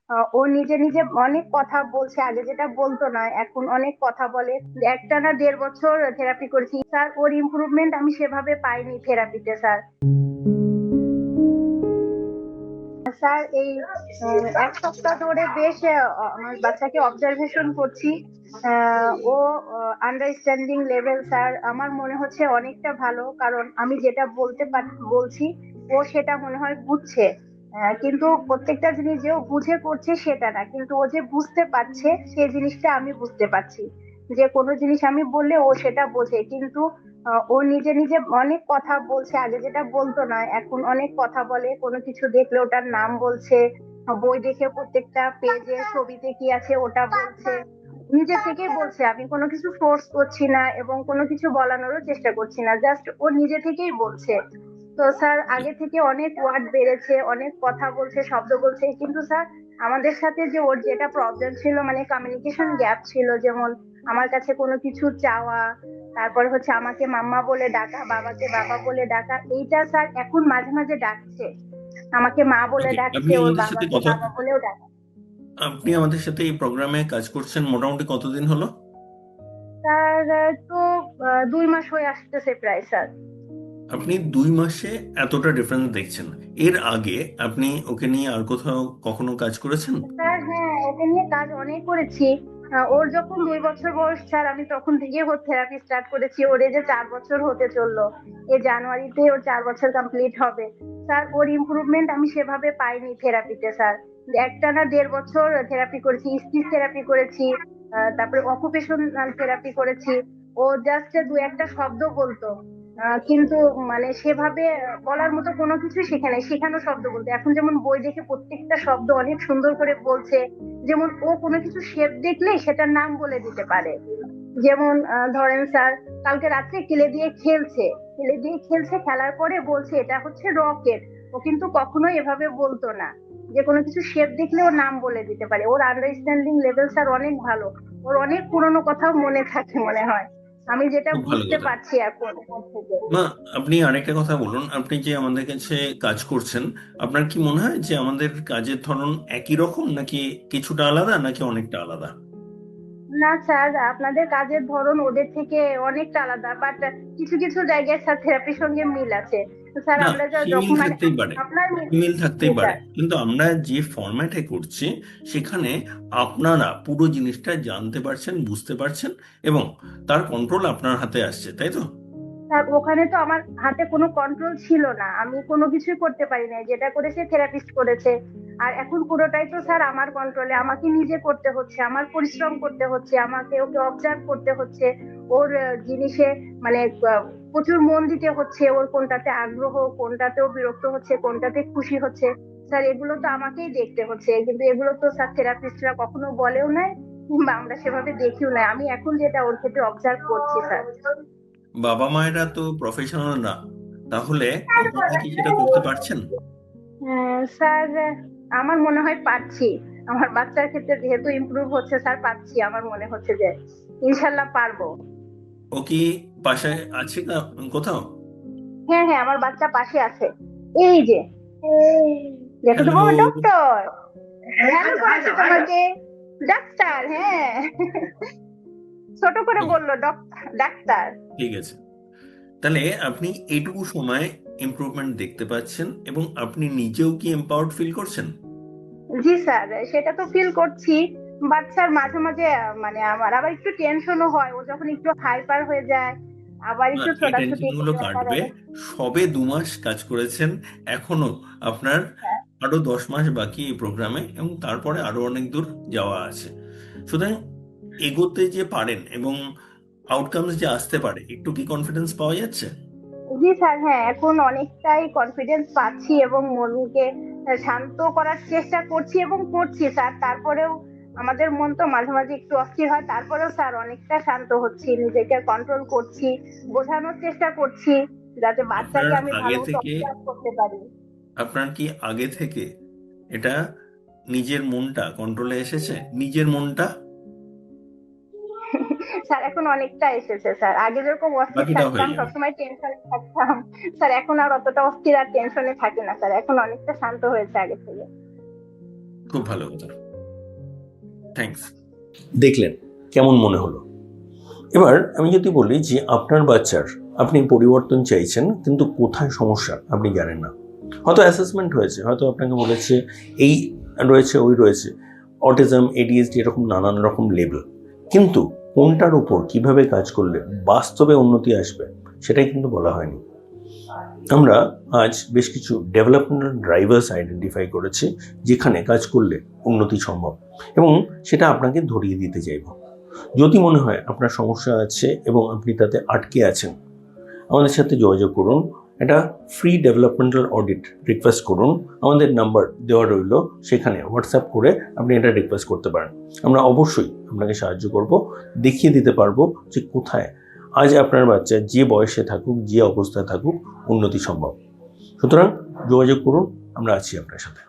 ও নিজে নিজে অনেক কথা বলছে, আগে যেটা বলতো না এখন অনেক কথা বলে। একটানা 1.5 বছর থেরাপি করেছি স্যার, ওর ইমপ্রুভমেন্ট আমি সেভাবে পাইনি থেরাপিতে স্যার। স্যার এই 1 সপ্তাহ ধরে বেশ আমার বাচ্চাকে অবজারভেশন করছি। ও আন্ডারস্ট্যান্ডিং লেভেল স্যার আমার মনে হচ্ছে অনেকটা ভালো, কারণ আমি যেটা বলছি ও সেটা মনে হয় বুঝছে। কিন্তু প্রত্যেকটা জিনিস যে ও বুঝে করছে সেটা না, কিন্তু ও যে বুঝতে পারছে সেই জিনিসটা আমি বুঝতে পারছি। যে কোনো জিনিস আমি বললে ও সেটা বোঝে, কিন্তু ও নিজে নিজে অনেক কথা বলছে, আগে যেটা বলতো না এখন অনেক কথা বলে, কোনো কিছু দেখলে ওটার নাম বলছে। বই দেখে প্রত্যেকটা পেজে ছবিতে কি আছে ওটা বলছে, নিজে থেকেই বলছে। আমি কোনো কিছু ফোর্স করছি না এবং কোনো কিছু বলানোরও চেষ্টা করছি না, জাস্ট ও নিজে থেকেই বলছে। তো স্যার আগে থেকে অনেক ওয়ার্ড বেড়েছে, অনেক কথা বলছে, শব্দ বলছে, কিন্তু স্যার আমাদের সাথে যে ওর যেটা প্রবলেম ছিল মানে কমিউনিকেশন গ্যাপ ছিল, যেমন আমার কাছে কোনো কিছু চাওয়া, তারপরে হচ্ছে আমাকে মাম্মা বলে ডাকা, বাবাকে বাবা বলে ডাকা, এইটা স্যার এখন মাঝে মাঝে ডাকছে, আমাকে মা বলে ওকে, ডাকছে, আপনি ওর আমাদের সাথে বাবাকে কথা বাবা বলেও ডাকে। আপনি আমাদের সাথে এই প্রোগ্রামে কাজ করছেন মোটামুটি কতদিন হলো? স্যার তো 2 মাস হয়ে আসতেছে প্রায় স্যার। আপনি 2 মাসে এতটা ডিফারেন্স দেখছেন? এর আগে আপনি ওকে নিয়ে আর কোথাও কখনো কাজ করেছেন? স্যার হ্যাঁ, ওকে নিয়ে কাজ অনেক করেছি। ওর যখন 2 বছর বয়স স্যার, আমি তখন থেকে ওর থেরাপি স্টার্ট করেছি। ওর এই যে 4 বছর হতে চললো, এই জানুয়ারিতে ওর 4 বছর কমপ্লিট হবে। স্যার ওর ইমপ্রুভমেন্ট আমি সেভাবে পাইনি থেরাপিতে স্যার। একটানা 1.5 বছর থেরাপি করেছি, স্পিচ থেরাপি করেছি, তারপরে অকুপেশনাল থেরাপি করেছি। ও জাস্ট দু একটা শব্দ বলতো, কিন্তু মানে সেভাবে বলার মতো কোনো কিছু শেখে নাই, শেখানো শব্দ বলতে এখন যেমন বই দেখে প্রত্যেকটা শব্দ অনেক সুন্দর করে বলছে। যেমন ও কোনো কিছু শেপ দেখলে সেটার নাম বলে দিতে পারে। যেমন ধরেন স্যার, কালকে রাত্রে কিলে দিয়ে খেলছে, খেলার পরে বলছে এটা হচ্ছে রকেট। ও কিন্তু কখনোই এভাবে বলতো না। যে কোনো কিছু শেপ দেখলে ওর নাম বলে দিতে পারে, ওর আন্ডারস্ট্যান্ডিং লেভেল স্যার অনেক ভালো। ওর অনেক পুরনো কথাও মনে থাকে মনে হয়, আমি যেটা খুব ভালো বুঝতে কথা। পারছি এখন ওর থেকে। মা, আপনি আরেকটা কথা বলুন। আপনি যে আমাদের কাছে কাজ করছেন, আপনার কি মনে হয় যে আমাদের কাজের ধরন একই রকম, নাকি কিছুটা আলাদা, নাকি অনেকটা আলাদা? না স্যার, আপনাদের কাজের ধরন ওদের থেকে অনেকটা আলাদা, বাট কিছু কিছু জায়গায় স্যার থেরাপির সঙ্গে মিল আছে। তো স্যার না, আমরা সে মিল যখন মানে থাকতেই পারে। আপনার মিল। মিল থাকতেই জি পারে, স্যার। কিন্তু আমরা যে ফরম্যাটে করছি সেখানে আপনারা পুরো জিনিসটা জানতে পারছেন, বুঝতে পারছেন, এবং তার কন্ট্রোল আপনার হাতে আসছে, তাই তো? স্যার ওখানে তো আমার হাতে কোনো কন্ট্রোল ছিল না, আমি কোনো কিছুই করতে পারি না, যেটা করেছে থেরাপিস্ট করেছে। আর এখন পুরোটাই তো স্যার আমার কন্ট্রোলে, আমাকে নিজে করতে হচ্ছে, আমার পরিশ্রম করতে হচ্ছে, আমাকে ওকে অবজার্ভ করতে হচ্ছে। ওর জিনিসে মানে প্রচুর মন দিতে হচ্ছে, ওর কোনটাতে আগ্রহ, কোনটাতেও বিরক্ত হচ্ছে, কোনটাতে খুশি হচ্ছে। স্যার এগুলো তো আমাকেই দেখতে হচ্ছে, কিন্তু এগুলো তো স্যার থেরাপিস্টরা কখনো বলেও নাই, কিংবা আমরা সেভাবে দেখিও নাই। আমি এখন যেটা ওর ক্ষেত্রে অবজার্ভ করছি স্যার। বাবা মায়েরা তো প্রফেশনাল না, তাহলে আপনারা কি সেটা করতে পারছেন? স্যার আমার মনে হয় পারছি, আমার বাচ্চার ক্ষেত্রে যেহেতু ইমপ্রুভ হচ্ছে স্যার, পারছি, আমার মনে হচ্ছে যে ইনশাল্লাহ পারবো। ও কি পাশে আছে কোথাও? হ্যাঁ হ্যাঁ, আমার বাচ্চা পাশে আছে, এই যে দেখো তো হ্যালো। বাবা, ডক্টর হ্যালো করেছে তোমাকে, ডাক্তার, হ্যাঁ ছোট করে ওকে, বললো ডাক্তার। ঠিক আছে। তাহলে আপনি এইটুকু সময় ইমপ্রুভমেন্ট দেখতে পাচ্ছেন, এবং আপনি নিজেও কি এম্পাওয়ার্ড ফিল করছেন? জি স্যার, সেটা তো ফিল করছি। বাচ্চার মাঝে মাঝে মানে আমার আবার একটু টেনশনও হয়, ও যখন একটু হাইপার হয়ে যায়, আবার না, একটু এই ছোটাছুটি টেনশন গুলো করে কাটবে। আবার। সবে 2 মাস কাজ করেছেন, এখনো আপনার আরো 10 মাস বাকি এই প্রোগ্রামে, এবং তারপরে আরো অনেক দূর যাওয়া আছে। সুতরাং এগোতে যে পারেন এবং আউটকামস যে আসতে পারে, একটু কি কনফিডেন্স পাওয়া যাচ্ছে? জি স্যার, হ্যাঁ এখন অনেকটাই কনফিডেন্স পাচ্ছি এবং মনকে শান্ত করার চেষ্টা করছি এবং করছি স্যার। তারপরেও আমাদের মন তো মাঝে মাঝে একটু অস্থির হয়, তারপরেও স্যার অনেকটা শান্ত হচ্ছি, নিজেকে কন্ট্রোল করছি, বোঝানোর চেষ্টা করছি যাতে আপনার বাচ্চাকে আমি আগে ভালো মতো থেকে অবজার্ভ করতে পারি। আপনার কি আগে থেকে এটা নিজের মনটা কন্ট্রোলে এসেছে, নিজের মনটা? স্যার এখন অনেকটা এসেছে স্যার, আগে যেরকম অস্থির বাকিটা হয়ে থাকতাম, যাবে। সবসময় টেনশনে থাকতাম, স্যার এখন আর অতটা অস্থির আর টেনশনে থাকি না স্যার, এখন অনেকটা শান্ত হয়েছে আগে থেকে। খুব ভালো কথা, থ্যাঙ্কস। দেখলেন কেমন মনে হলো? এবার আমি যদি বলি যে আপনার বাচ্চার আপনি পরিবর্তন চাইছেন, কিন্তু কোথায় সমস্যা আপনি জানেন না। হয়তো অ্যাসেসমেন্ট হয়েছে, হয়তো আপনাকে বলেছে এই রয়েছে ওই রয়েছে, অটিজম, এডিএইচডি, এরকম নানান রকম লেবেল, কিন্তু কোনটার উপর কিভাবে কাজ করলে বাস্তবে উন্নতি আসবে সেটাই কিন্তু বলা হয়নি। আমরা আজ বেশ কিছু ডেভেলপমেন্টাল ড্রাইভার্স আইডেন্টিফাই করেছি যেখানে কাজ করলে উন্নতি সম্ভব, এবং সেটা আপনাকে ধরিয়ে দিতে চাইব। যদি মনে হয় আপনার সমস্যা আছে এবং আপনি তাতে আটকে আছেন, আমাদের সাথে যোগাযোগ করুন। একটা ফ্রি ডেভেলপমেন্টাল অডিট রিকোয়েস্ট করুন, আমাদের নাম্বার দেওয়া রইল, সেখানে হোয়াটসঅ্যাপ করে আপনি এটা রিকোয়েস্ট করতে পারেন। আমরা অবশ্যই আপনাকে সাহায্য করব, দেখিয়ে দিতে পারবো যে কোথায় আজ আপনার বাচ্চা যে বয়সে থাকুক, যে অবস্থায় থাকুক, উন্নতি সম্ভব। সুতরাং যোগাযোগ করুন, আমরা আছি আপনার সাথে।